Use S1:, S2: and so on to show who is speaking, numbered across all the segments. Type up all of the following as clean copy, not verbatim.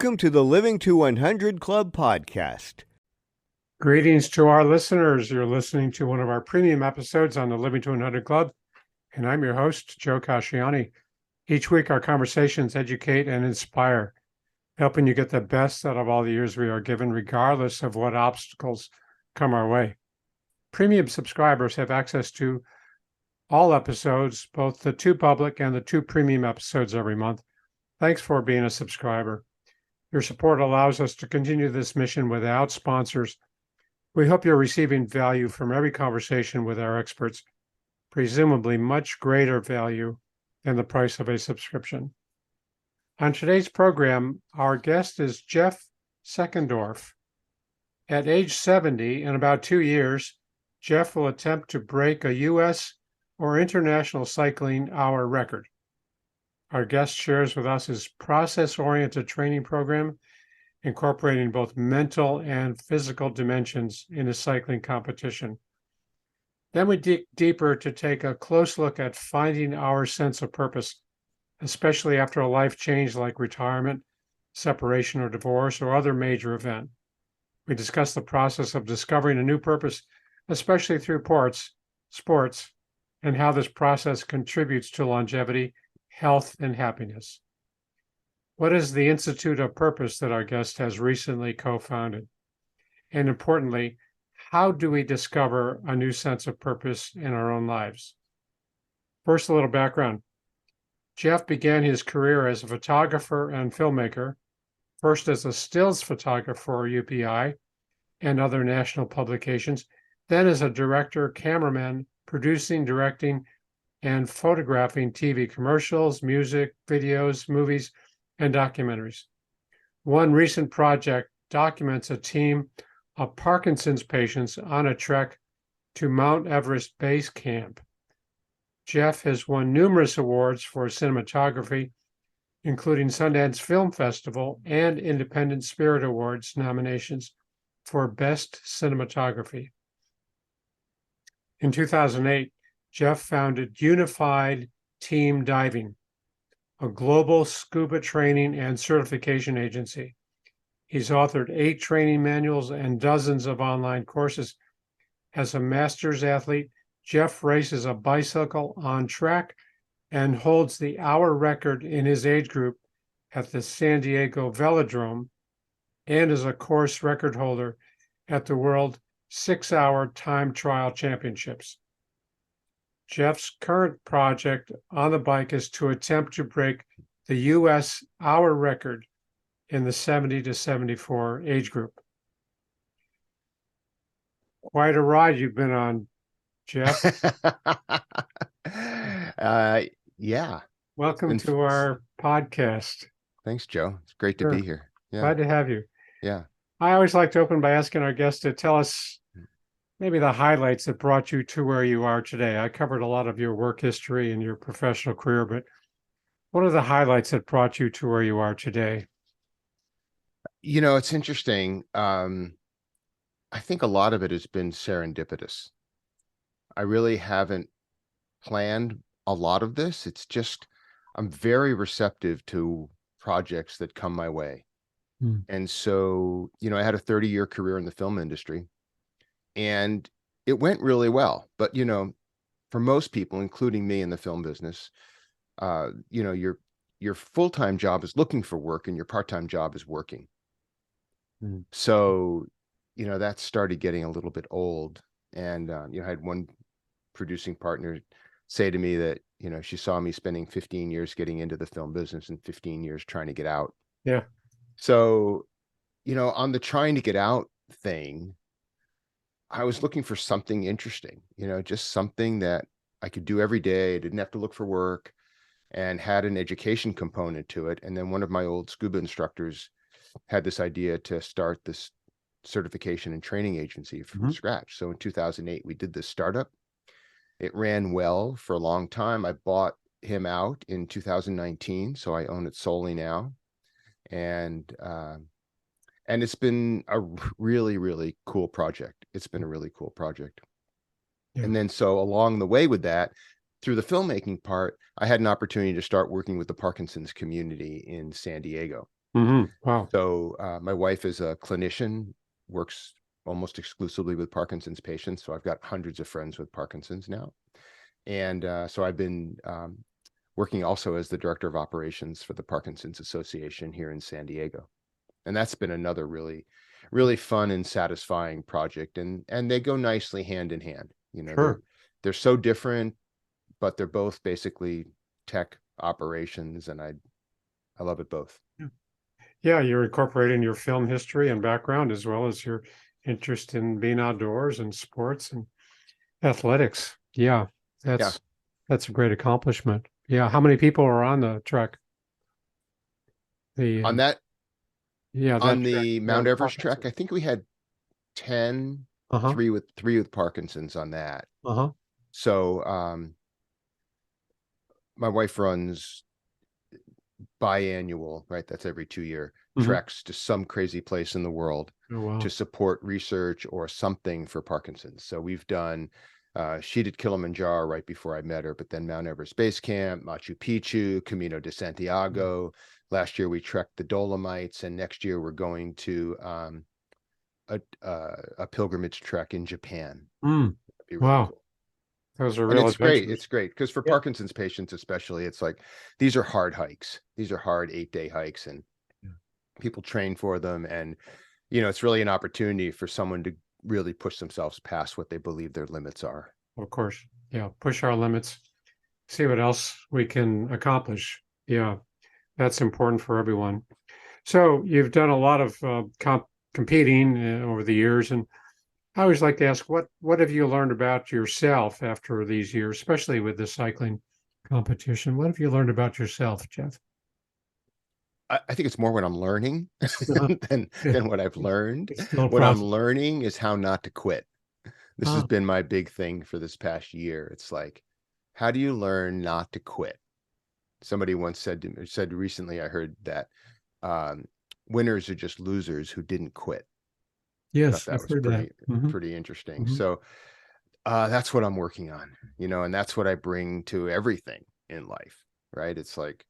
S1: Welcome to the Living to 100 Club podcast.
S2: Greetings to our listeners. You're listening to one of our premium episodes on the Living to 100 Club, and I'm your host, Joe Casciani. Each week, our conversations educate and inspire, helping you get the best out of all the years we are given, regardless of what obstacles come our way. Premium subscribers have access to all episodes, both the 2 public and the 2 premium episodes every month. Thanks for being a subscriber. Your support allows us to continue this mission without sponsors. We hope you're receiving value from every conversation with our experts, presumably much greater value than the price of a subscription. On today's program, our guest is Jeff Seckendorf. At age 70, in about 2 years, Jeff will attempt to break a U.S. or international cycling hour record. Our guest shares with us his process-oriented training program, incorporating both mental and physical dimensions in a cycling competition. Then we dig deeper to take a close look at finding our sense of purpose, especially after a life change like retirement, separation or divorce, or other major event. We discuss the process of discovering a new purpose, especially through sports, and how this process contributes to longevity, health, and happiness. What is the Institute of Purpose that our guest has recently co-founded? And importantly, how do we discover a new sense of purpose in our own lives? First, a little background. Jeff began his career as a photographer and filmmaker, first as a stills photographer for UPI and other national publications, then as a director, cameraman, producing, directing, and photographing TV commercials, music, videos, movies, and documentaries. One recent project documents a team of Parkinson's patients on a trek to Mount Everest Base Camp. Jeff has won numerous awards for cinematography, including Sundance Film Festival and Independent Spirit Awards nominations for Best Cinematography. In 2008, Jeff founded Unified Team Diving, a global scuba training and certification agency. He's authored 8 training manuals and dozens of online courses. As a master's athlete, Jeff races a bicycle on track and holds the hour record in his age group at the San Diego Velodrome, and is a course record holder at the World 6-Hour Time Trial Championships. Jeff's current project on the bike is to attempt to break the U.S. hour record in the 70 to 74 age group. Quite a ride you've been on, Jeff.
S3: Yeah.
S2: Welcome to our podcast.
S3: Thanks, Joe. It's great to be here. Yeah.
S2: Glad to have you.
S3: Yeah.
S2: I always like to open by asking our guests to tell us maybe the highlights that brought you to where you are today. I covered a lot of your work history and your professional career, but what are the highlights that brought you to where you are today?
S3: You know, it's interesting. I think a lot of it has been serendipitous. I really haven't planned a lot of this. It's just, I'm very receptive to projects that come my way. And so, you know, I had a 30-year career in the film industry, and it went really well. But, you know, for most people, including me in the film business, you know, your full-time job is looking for work and your part-time job is working. So, you know, that started getting a little bit old. And, you know, I had one producing partner say to me that, you know, she saw me spending 15 years getting into the film business and 15 years trying to get out.
S2: Yeah.
S3: So, you know, on the trying to get out thing, I was looking for something interesting, you know, just something that I could do every day. I didn't have to look for work and had an education component to it. And then one of my old scuba instructors had this idea to start this certification and training agency from scratch. So in 2008, we did this startup. It ran well for a long time. I bought him out in 2019, so I own it solely now. And it's been a really, really cool project. It's been a really cool project. Yeah. And then so along the way with that, through the filmmaking part, I had an opportunity to start working with the Parkinson's community in San Diego.
S2: Wow.
S3: So my wife is a clinician, works almost exclusively with Parkinson's patients. So I've got hundreds of friends with Parkinson's now. And so I've been working also as the director of operations for the Parkinson's Association here in San Diego. And that's been another really, really fun and satisfying project. And they go nicely hand in hand. You know,
S2: Sure.
S3: they're so different, but they're both basically tech operations, and I love it both.
S2: Yeah, you're incorporating your film history and background as well as your interest in being outdoors and sports and athletics. Yeah,
S3: Yeah.
S2: that's a great accomplishment. Yeah, how many people are on the trek? The
S3: On that,
S2: yeah, that
S3: on
S2: trek.
S3: the
S2: Yeah,
S3: Mount
S2: the
S3: Everest trek, I
S2: Parkinson's.
S3: think we had 10,
S2: Uh-huh.
S3: three with Parkinson's on that.
S2: Uh-huh.
S3: So my wife runs biannual, right? That's every 2 year
S2: Mm-hmm.
S3: treks to some crazy place in the world
S2: Oh, wow.
S3: to support research or something for Parkinson's. So we've done, she did Kilimanjaro right before I met her, but then Mount Everest Base Camp, Machu Picchu, Camino de Santiago. Last year we trekked the Dolomites, and next year we're going to a pilgrimage trek in Japan.
S2: Mm.
S3: That'd be really
S2: Wow.
S3: cool.
S2: Those are
S3: And
S2: real
S3: it's great.
S2: adventures.
S3: It's great because for
S2: Yeah.
S3: Parkinson's patients, especially, it's like these are hard hikes. These are hard 8-day hikes, and people train for them. And, you know, it's really an opportunity for someone to really push themselves past what they believe their limits are.
S2: Of course. Yeah. Push our limits, see what else we can accomplish. Yeah. That's important for everyone. So you've done a lot of competing over the years, and I always like to ask, what have you learned about yourself after these years, especially with the cycling competition? What have you learned about yourself, Jeff?
S3: I think it's more what I'm learning than what I've learned.
S2: It's still a
S3: What I'm
S2: process.
S3: learning is how not to quit. This has been my big thing for this past year. It's like, how do you learn not to quit? Somebody once said recently, I heard that winners are just losers who didn't quit. I thought
S2: Yes,
S3: that
S2: I've
S3: was
S2: heard that.
S3: pretty interesting.
S2: Mhm.
S3: So that's what I'm working on, you know, and that's what I bring to everything in life, right? It's like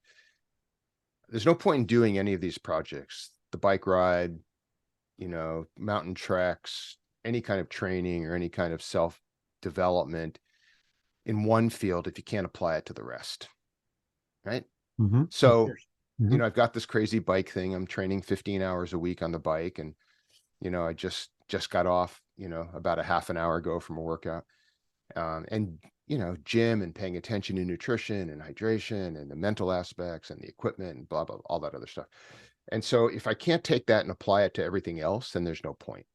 S3: there's no point in doing any of these projects, the bike ride, you know, mountain treks, any kind of training or any kind of self development in one field if you can't apply it to the rest, right?
S2: Of
S3: So,
S2: course.
S3: you
S2: Mhm.
S3: know, I've got this crazy bike thing. I'm training 15 hours a week on the bike, and you know, I just got off, you know, about a half an hour ago from a workout. And you know, gym and paying attention to nutrition and hydration and the mental aspects and the equipment and blah blah, all that other stuff. And so if I can't take that and apply it to everything else, then there's no point.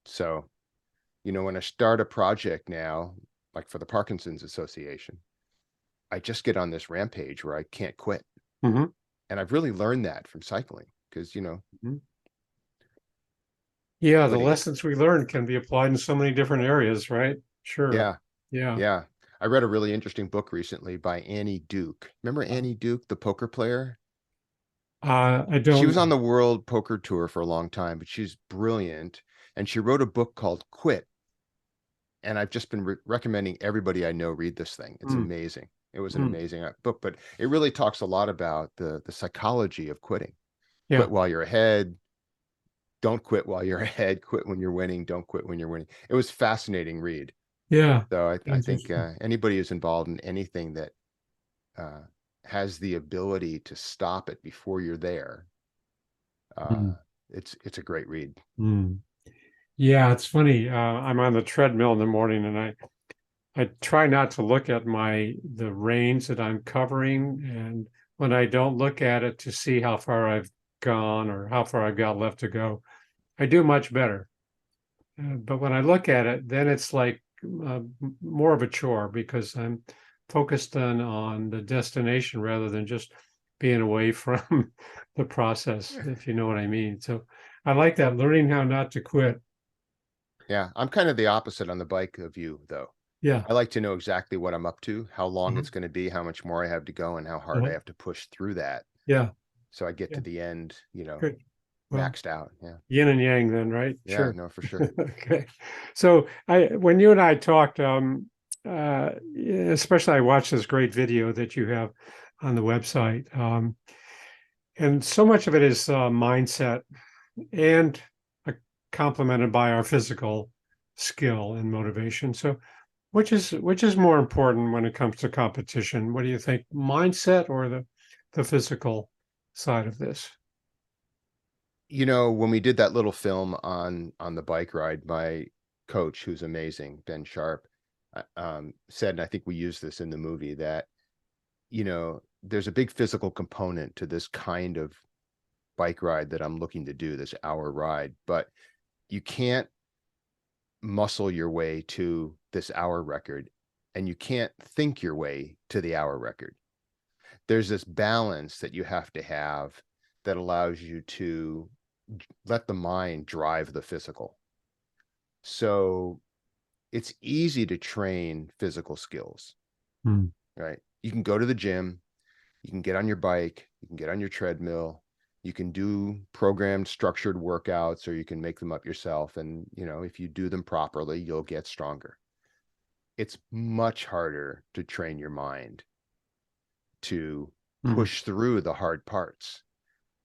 S3: So, you know, when I start a project now, like for the Parkinson's Association, I just get on this rampage where I can't quit.
S2: Mhm.
S3: And I've really learned that from cycling because, you know,
S2: Mhm. Yeah, the
S3: quitting.
S2: lessons we learn can be applied in so many different areas, right? Sure.
S3: Yeah.
S2: Yeah.
S3: Yeah. I read a really interesting book recently by Annie Duke. Remember Annie Duke, the poker player?
S2: I
S3: She
S2: don't
S3: was
S2: know.
S3: on the World Poker Tour for a long time, but she's brilliant. And she wrote a book called Quit. And I've just been recommending everybody I know read this thing. It's
S2: Mm,
S3: amazing. It was an
S2: mm.
S3: amazing book, but it really talks a lot about the psychology of quitting.
S2: Yeah.
S3: Quit while you're ahead. Don't quit while you're ahead. Quit when you're winning. Don't quit when you're winning. It was fascinating read.
S2: Yeah.
S3: So I
S2: Sounds
S3: think
S2: interesting.
S3: anybody who's involved in anything that uh, has the ability to stop it before you're there, uh,
S2: Mm,
S3: it's a great read.
S2: mm. Yeah, it's funny. I'm on the treadmill in the morning, and I try not to look at the reins that I'm covering, and when I don't look at it to see how far I've gone or how far I've got left to go, I do much better. But when I look at it, then it's like more of a chore because I'm focused on the destination rather than just being away from the process, if you know what I mean. So I like that, learning how not to quit.
S3: Yeah, I'm kind of the opposite on the bike of you, though.
S2: Yeah.
S3: I like to know exactly what I'm up to, how long
S2: Uh-huh.
S3: it's going to be, how much more I have to go, and how hard I
S2: Uh-huh.
S3: have to push through that.
S2: Yeah.
S3: So I get
S2: Yeah.
S3: to the end, you know,
S2: Good. Well,
S3: maxed out. Yeah.
S2: yin and yang then, right?
S3: Yeah,
S2: Sure.
S3: no, for sure.
S2: Okay. So when you and I talked, especially I watched this great video that you have on the website. And so much of it is mindset and complemented by our physical skill and motivation. So which is more important when it comes to competition? What do you think? Mindset or the physical side of this?
S3: When we did that little film on the bike ride, my coach, who's amazing, Ben Sharp, said, and I think we used this in the movie, that there's a big physical component to this kind of bike ride that I'm looking to do, this hour ride, but you can't muscle your way to this hour record, and you can't think your way to the hour record. There's this balance that you have to have that allows you to let the mind drive the physical. So it's easy to train physical skills, right? You can go to the gym, you can get on your bike, you can get on your treadmill, you can do programmed structured workouts, or you can make them up yourself. And, if you do them properly, you'll get stronger. It's much harder to train your mind to push through the hard parts.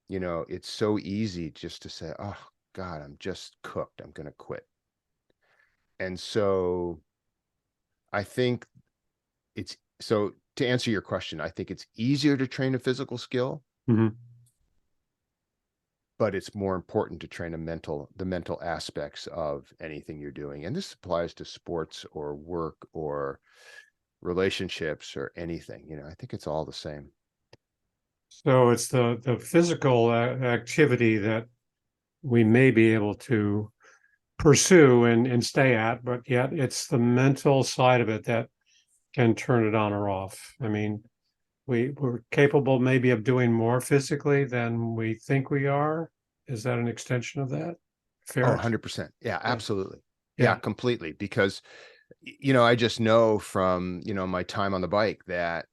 S3: It's so easy just to say, oh God, I'm just cooked, I'm going to quit. And so I think to answer your question, I think it's easier to train a physical skill, but it's more important to train the mental aspects of anything you're doing. And this applies to sports or work or relationships or anything. I think it's all the same.
S2: So it's the physical activity that we may be able to pursue and stay at, but yet it's the mental side of it that can turn it on or off. I mean, we're capable maybe of doing more physically than we think we are. Is that an extension of that? Fair.
S3: 100%. Yeah, absolutely.
S2: Yeah.
S3: Yeah, completely. Because, I just know from, my time on the bike that,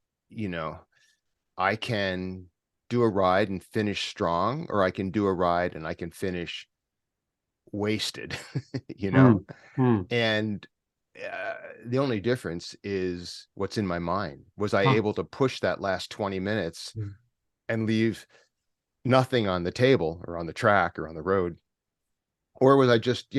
S3: I can do a ride and finish strong, or I can do a ride and I can finish wasted, and the only difference is what's in my mind. Was I able to push that last 20 minutes and leave nothing on the table or on the track or on the road? Or was I just,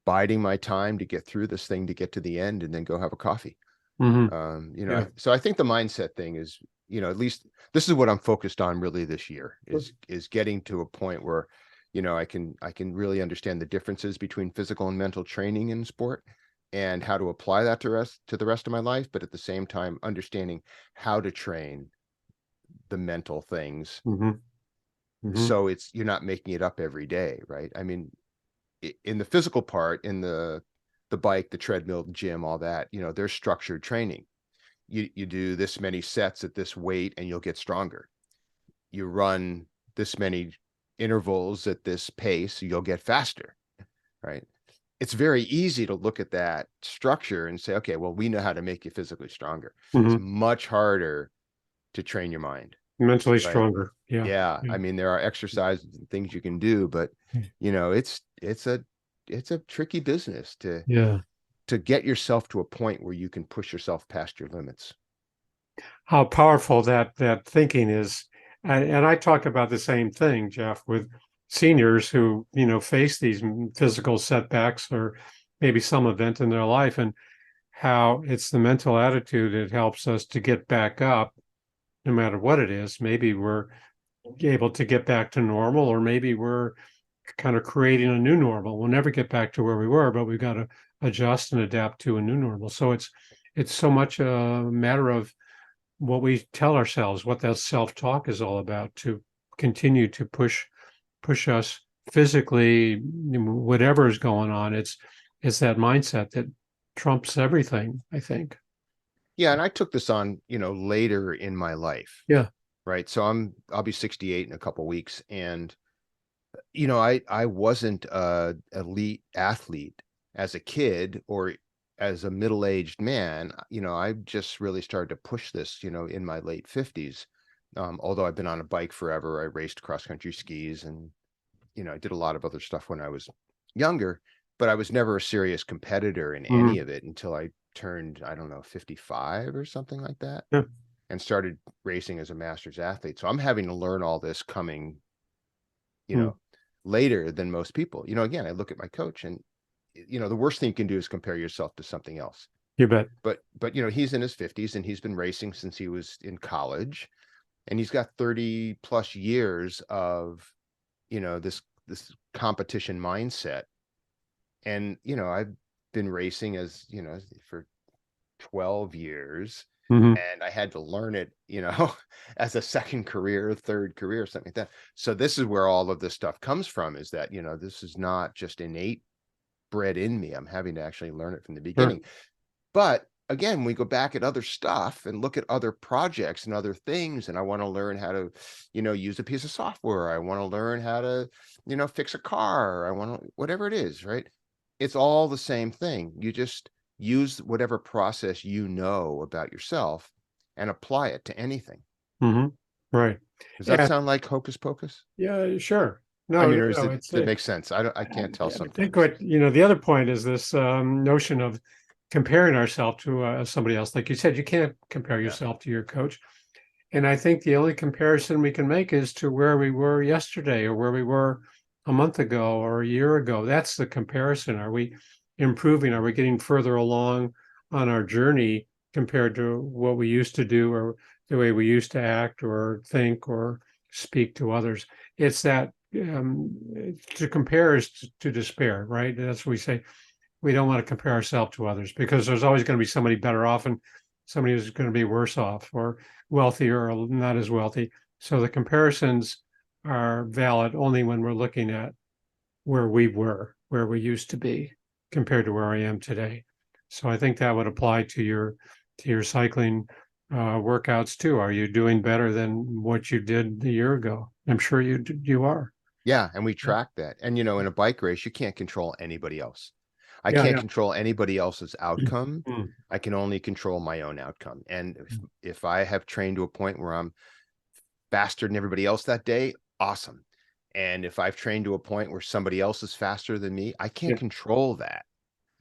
S3: biding my time to get through this thing, to get to the end and then go have a coffee? So I think the mindset thing is, at least this is what I'm focused on really this year, is getting to a point where, I can really understand the differences between physical and mental training in sport, and how to apply that to the rest of my life. But at the same time, understanding how to train the mental things. So you're not making it up every day, right? I mean, in the physical part, in the bike, the treadmill, the gym, all that, there's structured training. You do this many sets at this weight and you'll get stronger. You run this many intervals at this pace, you'll get faster, right? It's very easy to look at that structure and say, okay, well, we know how to make you physically stronger. It's much harder to train your mind.
S2: Mentally
S3: right?
S2: Stronger.
S3: Yeah. I mean, there are exercises and things you can do, but it's a tricky business to get yourself to a point where you can push yourself past your limits.
S2: How powerful that thinking is. And I talk about the same thing, Jeff, with seniors who, face these physical setbacks or maybe some event in their life, and how it's the mental attitude that helps us to get back up, no matter what it is. Maybe we're able to get back to normal, or maybe we're kind of creating a new normal. We'll never get back to where we were, but we've got to adjust and adapt to a new normal. So it's so much a matter of what we tell ourselves, what that self-talk is all about, to continue to push us physically, whatever is going on. It's that mindset that trumps everything, I think.
S3: Yeah. And I took this on, later in my life.
S2: Yeah.
S3: Right. So I'll be 68 in a couple of weeks. And, I wasn't a elite athlete as a kid or as a middle-aged man. I just really started to push this, in my late 50s. Although I've been on a bike forever. I raced cross-country skis and, I did a lot of other stuff when I was younger, but I was never a serious competitor in any of it until I turned, I don't know, 55 or something like that.
S2: Yeah.
S3: and started racing as a master's athlete. So I'm having to learn all this coming, later than most people. Again, I look at my coach, and the worst thing you can do is compare yourself to something else.
S2: You bet.
S3: But he's in his 50s, and he's been racing since he was in college, and he's got 30 plus years of this competition mindset. And I've been racing for 12 years, and I had to learn it as a second career, third career, something like that. So this is where all of this stuff comes from, is that this is not just innate bred in me. I'm having to actually learn it from the beginning. Sure. But again, we go back at other stuff and look at other projects and other things, and I want to learn how to use a piece of software. I want to learn how to fix a car. I want to, whatever it is, right? It's all the same thing. You just use whatever process about yourself and apply it to anything.
S2: Right.
S3: Does that sound like hocus pocus?
S2: Yeah, sure. No,
S3: I mean, or does it make sense? I can't tell sometimes.
S2: I think what, the other point is this notion of comparing ourselves to somebody else. Like you said, you can't compare yourself to your coach. And I think the only comparison we can make is to where we were yesterday, or where we were a month ago or a year ago. That's the comparison. Are we improving? Are we getting further along on our journey compared to what we used to do, or the way we used to act or think or speak to others? It's that to compare is to despair, right? That's what we say. We don't want to compare ourselves to others, because there's always going to be somebody better off and somebody who's going to be worse off, or wealthier or not as wealthy. So the comparisons are valid only when we're looking at where we were, where we used to be, compared to where I am today. So I think that would apply to your cycling workouts too. Are you doing better than what you did a year ago? I'm sure you are.
S3: Yeah, and we track that. And in a bike race, you can't control anybody else. I can't control anybody else's outcome. I can only control my own outcome. And if I have trained to a point where I'm faster than everybody else that day, awesome. And if I've trained to a point where somebody else is faster than me, I can't control that.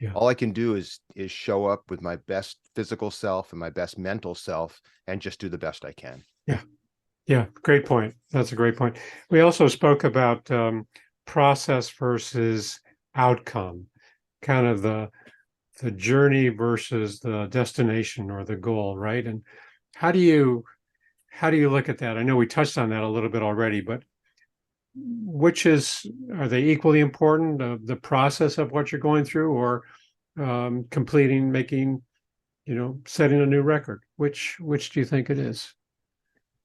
S3: Yeah. All I can do is show up with my best physical self and my best mental self and just do the best I can.
S2: Yeah. Yeah. Great point. That's a great point. We also spoke about process versus outcome, kind of the journey versus the destination or the goal, right? And how do you look at that? I know we touched on that a little bit already, but are they equally important, the process of what you're going through, or completing, making, setting a new record? Which do you think it is?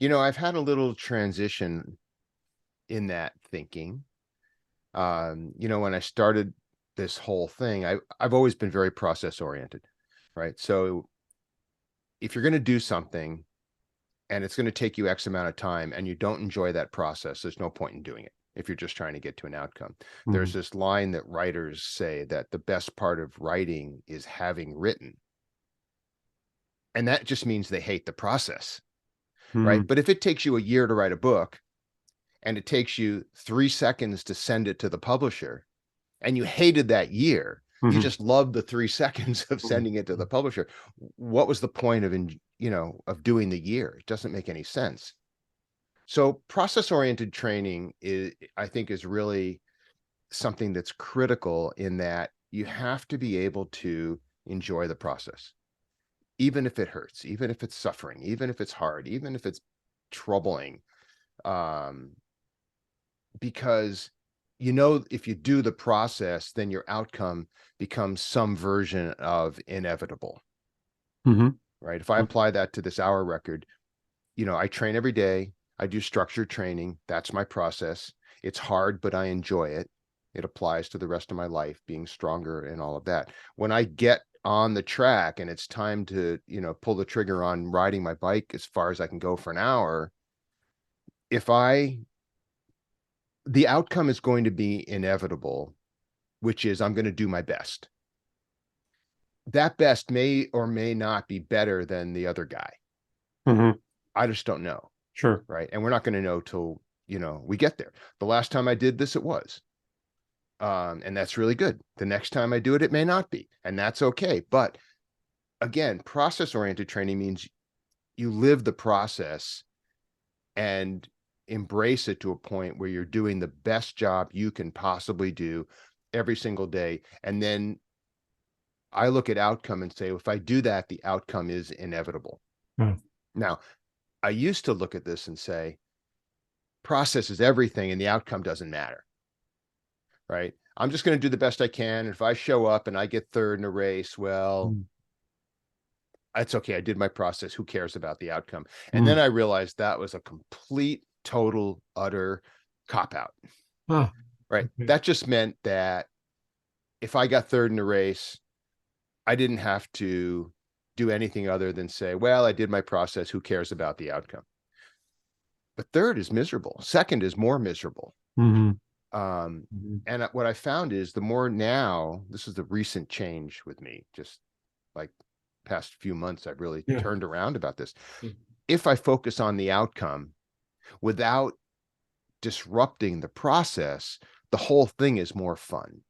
S3: I've had a little transition in that thinking. When I started this whole thing, I've always been very process oriented, right? So if you're going to do something and it's going to take you X amount of time and you don't enjoy that process, there's no point in doing it if you're just trying to get to an outcome. There's this line that writers say that the best part of writing is having written. And that just means they hate the process, right? But if it takes you a year to write a book and it takes you 3 seconds to send it to the publisher, and you hated that year, you just loved the 3 seconds of sending it to the publisher, what was the point of of doing the year? It doesn't make any sense. So process-oriented training I think is really something that's critical, in that you have to be able to enjoy the process, even if it hurts, even if it's suffering, even if it's hard, even if it's troubling, because if you do the process, then your outcome becomes some version of inevitable. Right? If I apply that to this hour record, I train every day. I do structured training. That's my process. It's hard, but I enjoy it. It applies to the rest of my life, being stronger and all of that. When I get on the track and it's time to, pull the trigger on riding my bike as far as I can go for an hour, the outcome is going to be inevitable, which is I'm going to do my best. That best may or may not be better than the other guy. I just don't know.
S2: Sure.
S3: Right. And we're not going to know till, we get there. The last time I did this, it was. And that's really good. The next time I do it, it may not be. And that's okay. But again, process-oriented training means you live the process and embrace it to a point where you're doing the best job you can possibly do every single day. And then I look at outcome and say, if I do that, the outcome is inevitable. Now, I used to look at this and say, process is everything and the outcome doesn't matter, right? I'm just going to do the best I can. If I show up and I get third in a race, well, that's okay. I did my process. Who cares about the outcome? And then I realized that was a complete, total, utter cop-out, right?
S2: Okay.
S3: That just meant that if I got third in a race, I didn't have to do anything other than say, well, I did my process. Who cares about the outcome? But third is miserable. Second is more miserable. And what I found is the more now, this is the recent change with me, just like past few months, I've really turned around about this. If I focus on the outcome without disrupting the process, the whole thing is more fun.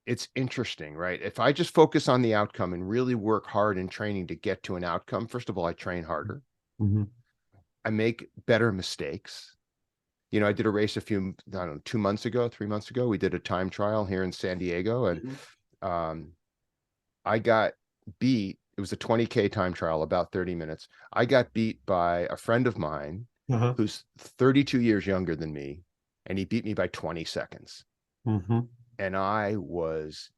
S3: It's interesting, right? If I just focus on the outcome and really work hard in training to get to an outcome, first of all, I train harder. I make better mistakes. You know, I did a race 3 months ago. We did a time trial here in San Diego, and I got beat. It was a 20K time trial, about 30 minutes. I got beat by a friend of mine who's 32 years younger than me, and he beat me by 20 seconds. And I was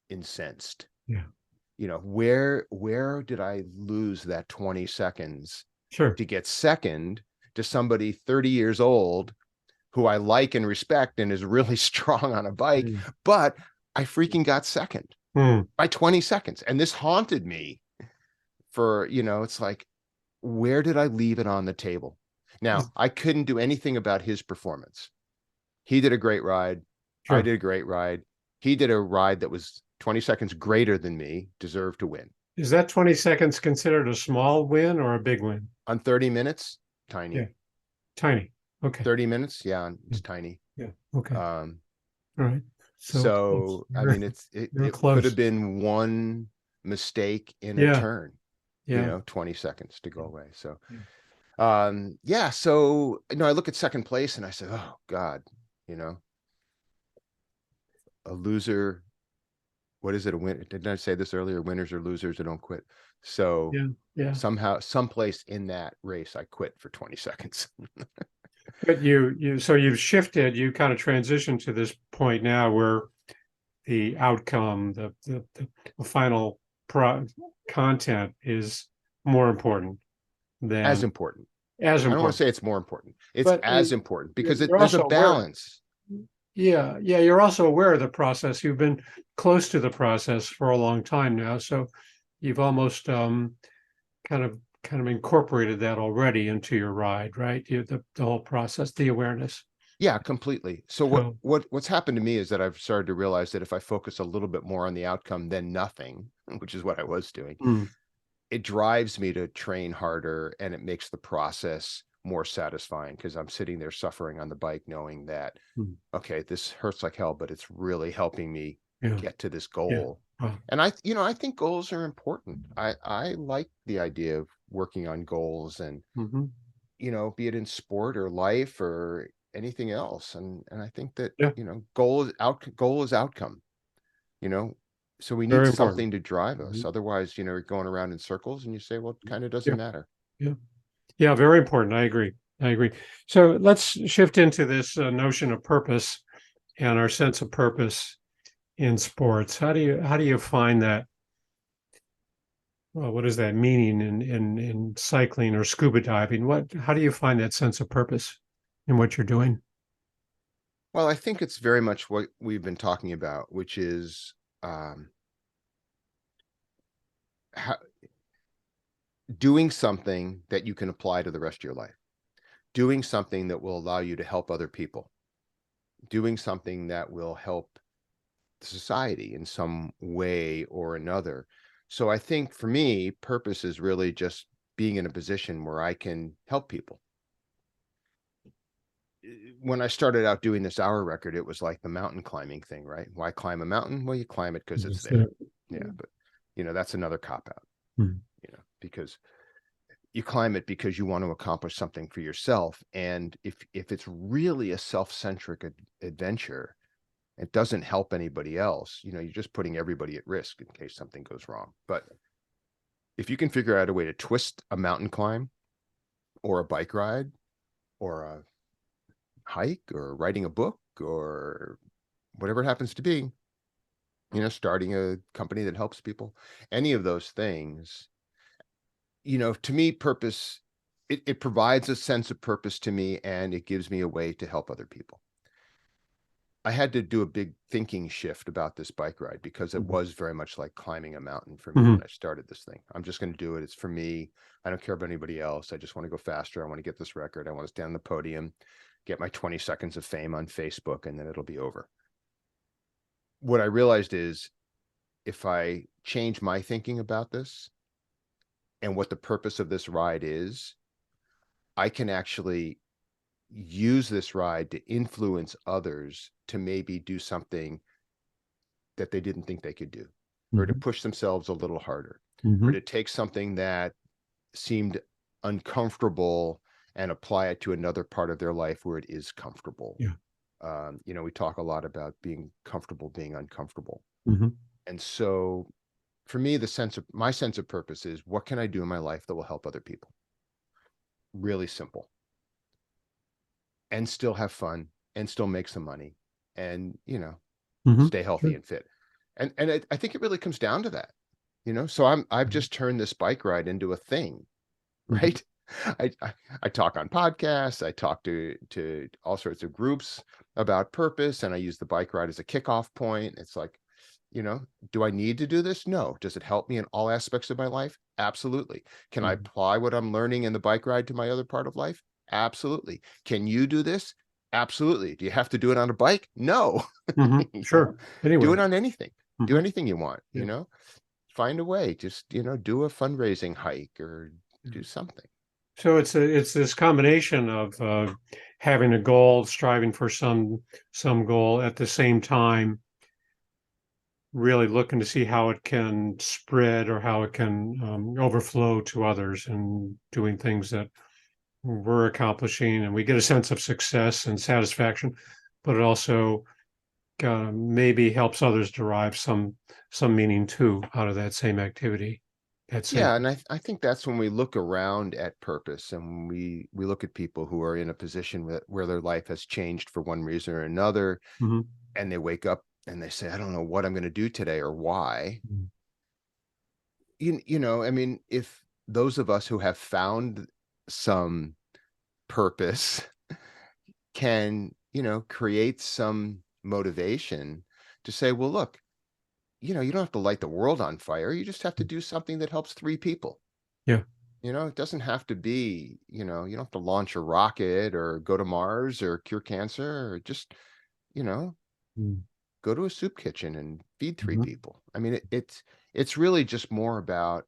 S3: incensed. You know, where did I lose that 20 seconds to get second to somebody 30 years old who I like and respect and is really strong on a bike, but I freaking got second by 20 seconds. And this haunted me for, you know, it's like, where did I leave it on the table? Now, I couldn't do anything about his performance. He did a great ride. I did a great ride. He did a ride that was 20 seconds greater than me, deserved to win.
S2: Is that 20 seconds considered a small win or a big win?
S3: On 30 minutes, tiny.
S2: Tiny. Okay.
S3: 30 minutes, it's tiny.
S2: Okay.
S3: All
S2: right.
S3: So I mean, it could have been one mistake in a turn, you know, 20 seconds to go away. So, so, you know, I look at second place and I said, oh God, you know, a loser. What is it? A win? Didn't I say this earlier? Winners or losers, or don't quit. So somehow, someplace in that race, I quit for 20 seconds.
S2: But so you've shifted, you kind of transitioned to this point now where the outcome, the final content is more important than
S3: as important.
S2: I don't
S3: want to say it's more important. It's as important because there's a balance.
S2: You're also aware of the process. You've been close to the process for a long time now, so you've almost kind of incorporated that already into your ride, right? The whole process, the awareness.
S3: Yeah, completely. So what's happened to me is that I've started to realize that if I focus a little bit more on the outcome than nothing, which is what I was doing, it drives me to train harder, and it makes the process more satisfying because I'm sitting there suffering on the bike knowing that, okay, this hurts like hell, but it's really helping me get to this goal. And I think goals are important. I like the idea of working on goals and, you know, be it in sport or life or anything else. And I think that, you know, goal is outcome, you know, so we need something to drive us. Otherwise, you know, you're going around in circles and you say, well, it kind of doesn't matter.
S2: Yeah, very important. I agree. So let's shift into this notion of purpose and our sense of purpose in sports. How do you find that? Well, what is that meaning in cycling or scuba diving? How do you find that sense of purpose in what you're doing?
S3: Well, I think it's very much what we've been talking about, which is doing something that you can apply to the rest of your life, doing something that will allow you to help other people, doing something that will help society in some way or another. So I think for me, purpose is really just being in a position where I can help people. When I started out doing this hour record, it was like the mountain climbing thing, right? Why climb a mountain? Well, you climb it because it's there. Yeah, but you know, that's another cop out. You know, because you climb it because you want to accomplish something for yourself. And if it's really a self-centric adventure, it doesn't help anybody else. You're just putting everybody at risk in case something goes wrong. But if you can figure out a way to twist a mountain climb or a bike ride or a hike or writing a book or whatever it happens to be, starting a company that helps people, any of those things, to me, purpose, it provides a sense of purpose to me, and it gives me a way to help other people. I had to do a big thinking shift about this bike ride because it was very much like climbing a mountain for me when I started this thing. I'm just going to do it. It's for me. I don't care about anybody else. I just want to go faster. I want to get this record. I want to stand on the podium, get my 20 seconds of fame on Facebook, and then it'll be over. What I realized is if I change my thinking about this and what the purpose of this ride is, I can actually use this ride to influence others to maybe do something that they didn't think they could do, or to push themselves a little harder, or to take something that seemed uncomfortable and apply it to another part of their life where it is comfortable. We talk a lot about being comfortable, being uncomfortable. And so for me, my sense of purpose is, what can I do in my life that will help other people? Really simple. And still have fun and still make some money and, stay healthy and fit. And I think it really comes down to that, so I've just turned this bike ride into a thing, right? I talk on podcasts. I talk to all sorts of groups about purpose, and I use the bike ride as a kickoff point. It's like, do I need to do this? No. Does it help me in all aspects of my life? Absolutely. Can I apply what I'm learning in the bike ride to my other part of life? Absolutely. Can you do this? Absolutely. Do you have to do it on a bike? No.
S2: Sure. Anyway,
S3: do it on anything. Do anything you want, find a way, just, do a fundraising hike or do something.
S2: So it's this combination of having a goal, striving for some goal, at the same time really looking to see how it can spread or how it can overflow to others, and doing things that we're accomplishing, and we get a sense of success and satisfaction, but it also maybe helps others derive some meaning too out of that same activity.
S3: And I think that's when we look around at purpose, and we look at people who are in a position where their life has changed for one reason or another, and they wake up and they say, I don't know what I'm going to do today or why. I mean, if those of us who have found some purpose can, create some motivation to say, well, look, you don't have to light the world on fire. You just have to do something that helps 3 people. It doesn't have to be, you don't have to launch a rocket or go to Mars or cure cancer, or just, go to a soup kitchen and feed 3 people. I mean, it's really just more about,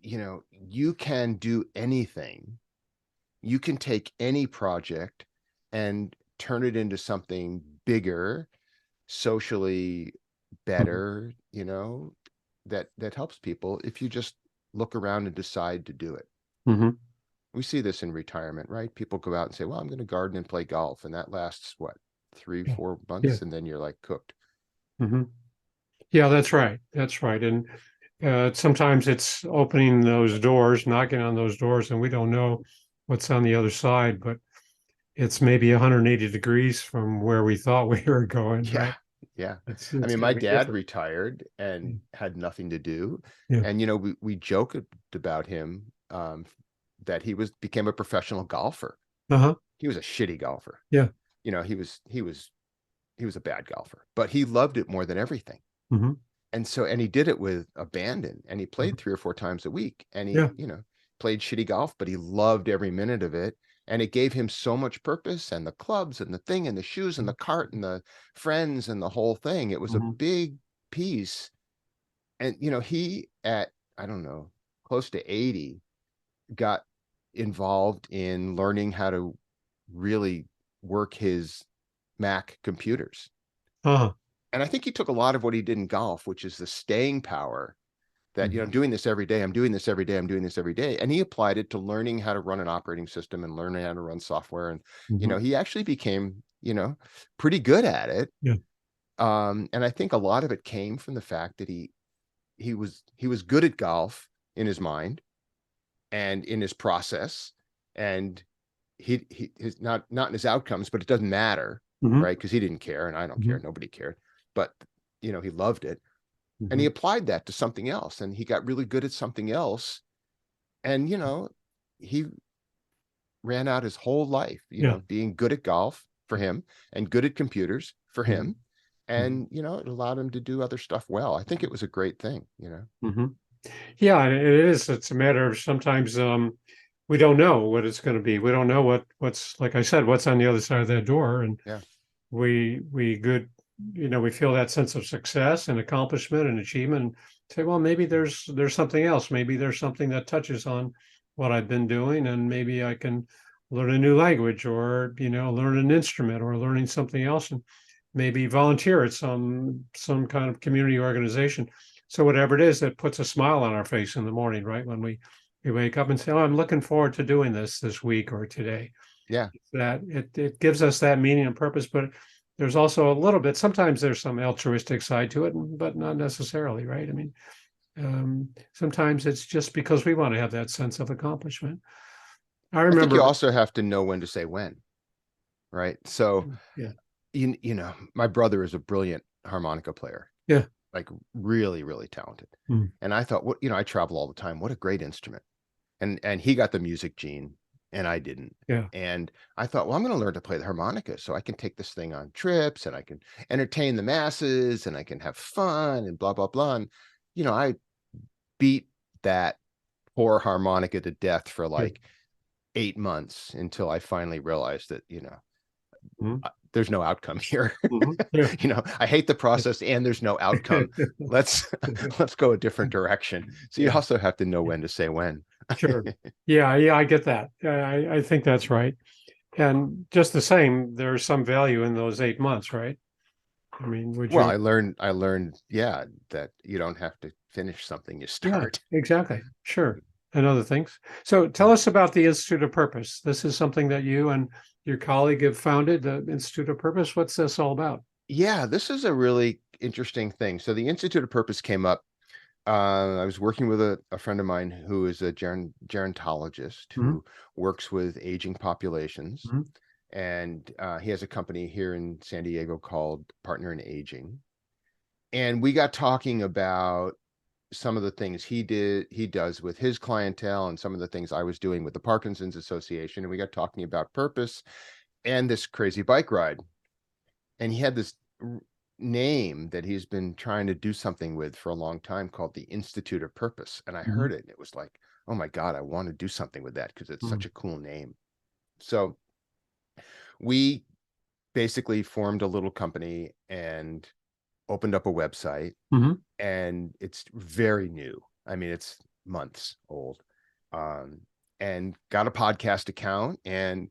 S3: you can do anything. You can take any project and turn it into something bigger, socially better, that helps people if you just look around and decide to do it. We see this in retirement, right? People go out and say, well, I'm going to garden and play golf. And that lasts what, 3-4 months. And then you're like cooked.
S2: Yeah, that's right. That's right. And sometimes it's opening those doors, knocking on those doors, and we don't know what's on the other side, but it's maybe 180 degrees from where we thought we were going.
S3: Yeah.
S2: Right?
S3: Yeah.
S2: It's
S3: I mean, my dad
S2: different.
S3: retired and had nothing to do.
S2: Yeah.
S3: And, we joked about him, that he became a professional golfer. He was a shitty golfer.
S2: Yeah.
S3: He was a bad golfer, but he loved it more than everything. And he did it with abandon, and he played 3 or 4 times a week, and he, played shitty golf, but he loved every minute of it. And it gave him so much purpose, and the clubs and the thing and the shoes and the cart and the friends and the whole thing. It was a big piece. And, he at, I don't know, close to 80, got involved in learning how to really work his Mac computers. And I think he took a lot of what he did in golf, which is the staying power that, I'm doing this every day. I'm doing this every day. I'm doing this every day. And he applied it to learning how to run an operating system and learning how to run software. And, he actually became, pretty good at it.
S2: Yeah.
S3: And I think a lot of it came from the fact that he was good at golf in his mind and in his process, and he's not in his outcomes, but it doesn't matter, right? Because he didn't care, and I don't care. Nobody cared, but he loved it, and he applied that to something else, and he got really good at something else, and he ran out his whole life, being good at golf for him and good at computers for him. And, it allowed him to do other stuff well. I think it was a great thing,
S2: Yeah, it is. It's a matter of sometimes we don't know what it's going to be. We don't know what's, like I said, what's on the other side of that door. And we feel that sense of success and accomplishment and achievement, and say, well, maybe there's something else. Maybe there's something that touches on what I've been doing, and maybe I can learn a new language, or learn an instrument, or learning something else, and maybe volunteer at some kind of community organization. So whatever it is that puts a smile on our face in the morning, right? When we wake up and say, oh, I'm looking forward to doing this week or today.
S3: Yeah.
S2: That it gives us that meaning and purpose, but there's also a little bit, sometimes there's some altruistic side to it, but not necessarily, right? I mean, sometimes it's just because we want to have that sense of accomplishment. I
S3: think you also have to know when to say when, right? So, my brother is a brilliant harmonica player.
S2: Yeah.
S3: Like really, really talented. And I thought, I travel all the time. What a great instrument. And he got the music gene and I didn't.
S2: Yeah.
S3: And I thought, well, I'm going to learn to play the harmonica so I can take this thing on trips and I can entertain the masses and I can have fun and blah, blah, blah. And, I beat that poor harmonica to death for like 8 months until I finally realized that, there's no outcome here. I hate the process and there's no outcome. Let's go a different direction. So you also have to know when to say when.
S2: Sure. Yeah, I get that. I think that's right. And just the same, there's some value in those 8 months, right? I mean,
S3: I learned, that you don't have to finish something you start.
S2: Yeah, exactly. Sure. And other things. So tell us about the Institute of Purpose. This is something that you and your colleague have founded, the Institute of Purpose. What's this all about?
S3: Yeah, this is a really interesting thing. So the Institute of Purpose came up. I was working with a friend of mine who is a gerontologist who works with aging populations. And he has a company here in San Diego called Partner in Aging. And we got talking about some of the things he does with his clientele and some of the things I was doing with the Parkinson's Association. And we got talking about purpose and this crazy bike ride. And he had this name that he's been trying to do something with for a long time called the Institute of Purpose. And I heard it and it was like, oh my God, I want to do something with that because it's such a cool name. So we basically formed a little company and opened up a website, and it's very new. I mean, it's months old, and got a podcast account and,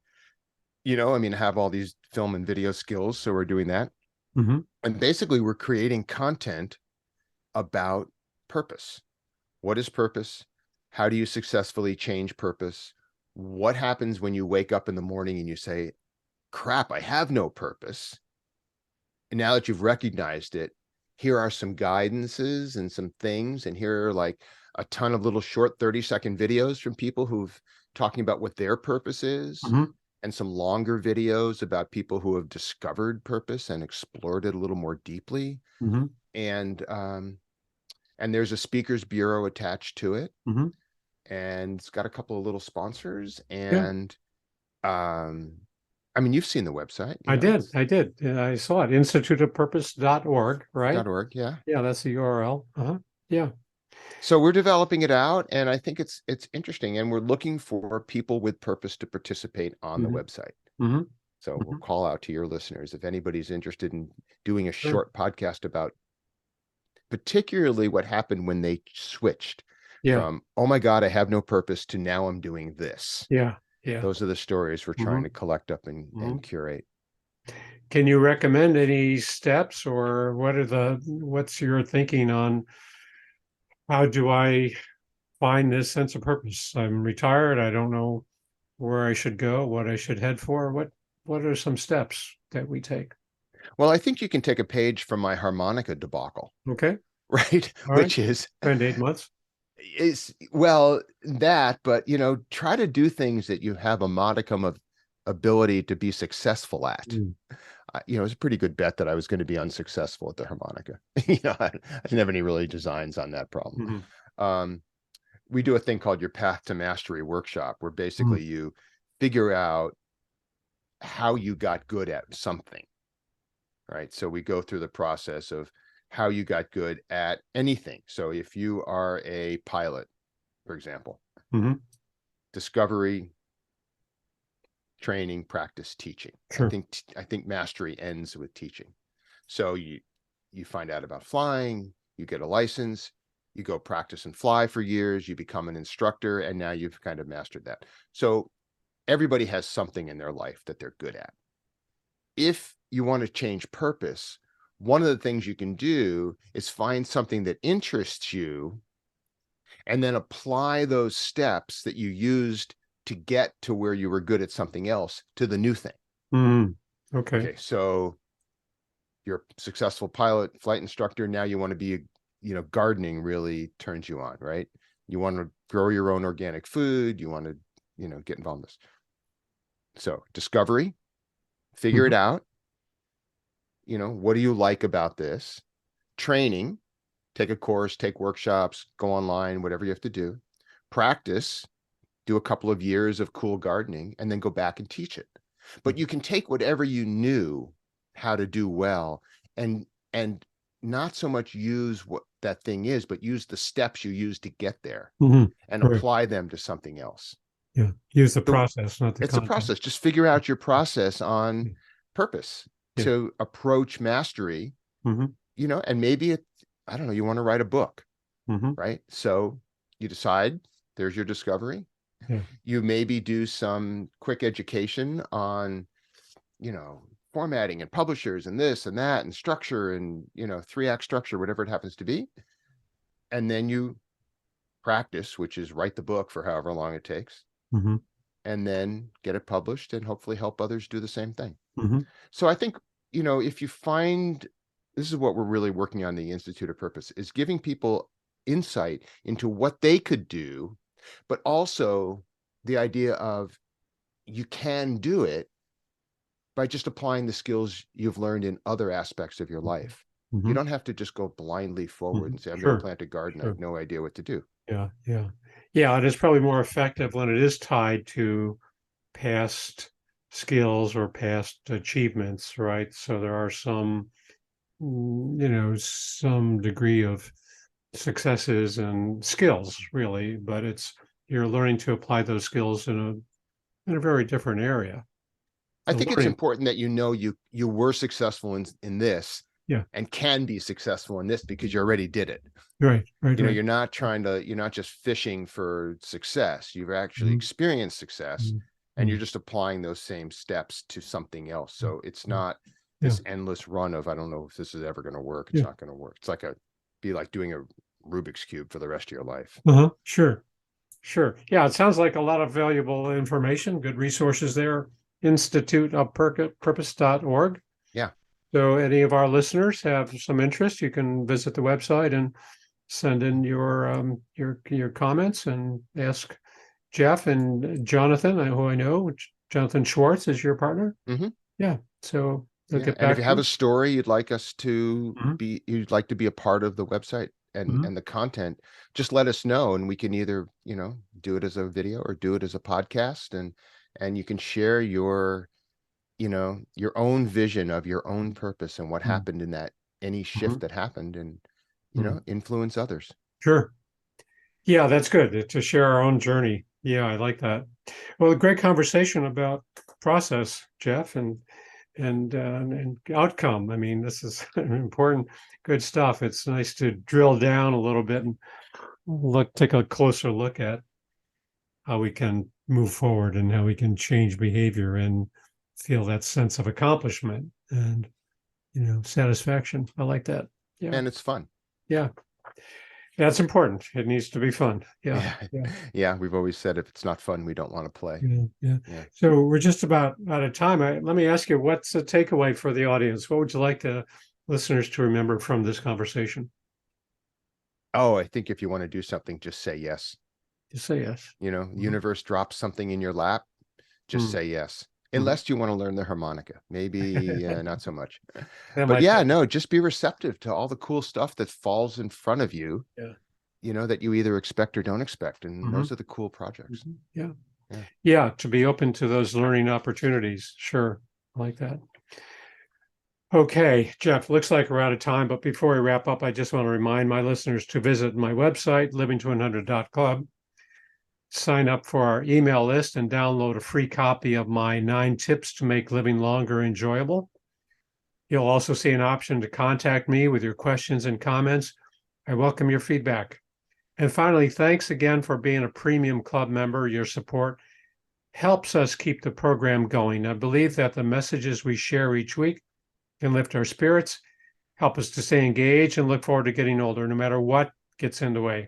S3: have all these film and video skills. So we're doing that. And basically we're creating content about purpose. What is purpose? How do you successfully change purpose? What happens when you wake up in the morning and you say, crap, I have no purpose? And now that you've recognized it, here are some guidances and some things. And here are like a ton of little short 30-second videos from people who've talking about what their purpose is, and some longer videos about people who have discovered purpose and explored it a little more deeply. And there's a speakers bureau attached to it. And it's got a couple of little sponsors. And I mean, you've seen the website.
S2: I did. I saw it. instituteofpurpose.org, right?
S3: .org, yeah.
S2: Yeah, that's the URL. Yeah.
S3: So we're developing it out, and I think it's interesting, and we're looking for people with purpose to participate on the website. So we'll call out to your listeners if anybody's interested in doing a short podcast about particularly what happened when they switched from, oh my God, I have no purpose, to now I'm doing this.
S2: Yeah.
S3: Those are the stories we're trying to collect up and curate.
S2: Can you recommend any steps, or what's your thinking on How do I find this sense of purpose? I'm retired. I don't know where I should go, what I should head for. What are some steps that we take?
S3: Well, I think you can take a page from my harmonica debacle,
S2: Okay.
S3: right?
S2: All right.
S3: Which
S2: Spend 8 months.
S3: is well that, but try to do things that you have a modicum of ability to be successful at. It was a pretty good bet that I was going to be unsuccessful at the harmonica. I didn't have any really designs on that problem. We do a thing called your Path to Mastery workshop, where basically you figure out how you got good at something, right? So we go through the process of how you got good at anything. So if you are a pilot, for example, discovery, training, practice, teaching.
S2: Sure.
S3: I think mastery ends with teaching. So you find out about flying, you get a license, you go practice and fly for years, you become an instructor, and now you've kind of mastered that. So everybody has something in their life that they're good at. If you want to change purpose, one of the things you can do is find something that interests you and then apply those steps that you used to get to where you were good at something else to the new thing. Okay. So you're a successful pilot, flight instructor. Now you want to be, gardening really turns you on, right? You want to grow your own organic food. You want to, get involved in this. So discovery, figure it out. What do you like about this? Training, take a course, take workshops, go online, whatever you have to do. Practice, do a couple of years of cool gardening, and then go back and teach it. But you can take whatever you knew how to do well and not so much use what that thing is, but use the steps you use to get there and apply them to something else.
S2: Yeah. Use the process, not the
S3: content. It's a process. Just figure out your process on purpose to approach mastery, and maybe I don't know, you want to write a book, right? So you decide, there's your discovery. You maybe do some quick education on, formatting and publishers and this and that and structure and, 3-act structure, whatever it happens to be. And then you practice, which is write the book for however long it takes, and then get it published and hopefully help others do the same thing. So I think, if you find, this is what we're really working on, the Institute of Purpose, is giving people insight into what they could do, but also the idea of you can do it by just applying the skills you've learned in other aspects of your life. You don't have to just go blindly forward and say, I'm going to plant a garden. I have no idea what to do.
S2: Yeah. And it's probably more effective when it is tied to past skills or past achievements, right? So there are some, some degree of successes and skills, really, but you're learning to apply those skills in a very different area.
S3: I think it's important that you were successful in this, and can be successful in this because you already did it.
S2: Right.
S3: You're not just fishing for success. You've actually experienced success, and you're just applying those same steps to something else. So it's not this endless run of, I don't know if this is ever going to work. It's not going to work. It's be like doing a Rubik's Cube for the rest of your life.
S2: Sure. Yeah, it sounds like a lot of valuable information, good resources there. instituteofpurpose.org.
S3: Yeah.
S2: So any of our listeners have some interest, you can visit the website and send in your comments and ask Jeff and Jonathan, who I know, Jonathan Schwartz is your partner. Yeah. So they'll get back.
S3: And if you have a story you'd like us to you'd like to be a part of the website and the content, just let us know, and we can either, do it as a video or do it as a podcast, and you can share your own vision of your own purpose and what happened in that, any shift that happened, and, influence others.
S2: Sure. Yeah, that's good to share our own journey. Yeah, I like that. Well, a great conversation about process, Jeff, and outcome. I mean, this is important, good stuff. It's nice to drill down a little bit and take a closer look at how we can move forward and how we can change behavior and feel that sense of accomplishment and, satisfaction. I like that. Yeah.
S3: And it's fun.
S2: Yeah. That's important. It needs to be fun. Yeah.
S3: Yeah. We've always said if it's not fun, we don't want to play. Yeah.
S2: So we're just about out of time. Let me ask you, what's the takeaway for the audience? What would you like the listeners to remember from this conversation?
S3: Oh, I think if you want to do something, just say yes.
S2: Just say yes.
S3: Universe drops something in your lap, just say yes. Unless you want to learn the harmonica, maybe not so much. But yeah, no, just be receptive to all the cool stuff that falls in front of you. That you either expect or don't expect. And those are the cool projects.
S2: Yeah, to be open to those learning opportunities. Sure. I like that. Okay, Jeff, looks like we're out of time, but before we wrap up, I just want to remind my listeners to visit my website, livingto100.club, sign up for our email list, and download a free copy of my 9 tips to make living longer enjoyable. You'll also see an option to contact me with your questions and comments. I welcome your feedback. And finally, thanks again for being a premium club member. Your support helps us keep the program going. I believe that the messages we share each week can lift our spirits, help us to stay engaged, and look forward to getting older, no matter what gets in the way.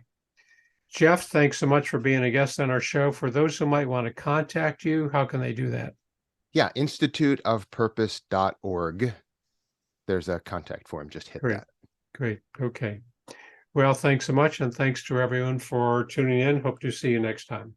S2: Jeff, thanks so much for being a guest on our show. For those who might want to contact you, how can they do that?
S3: Yeah, instituteofpurpose.org. There's a contact form. Just hit that.
S2: Great. Okay. Well, thanks so much. And thanks to everyone for tuning in. Hope to see you next time.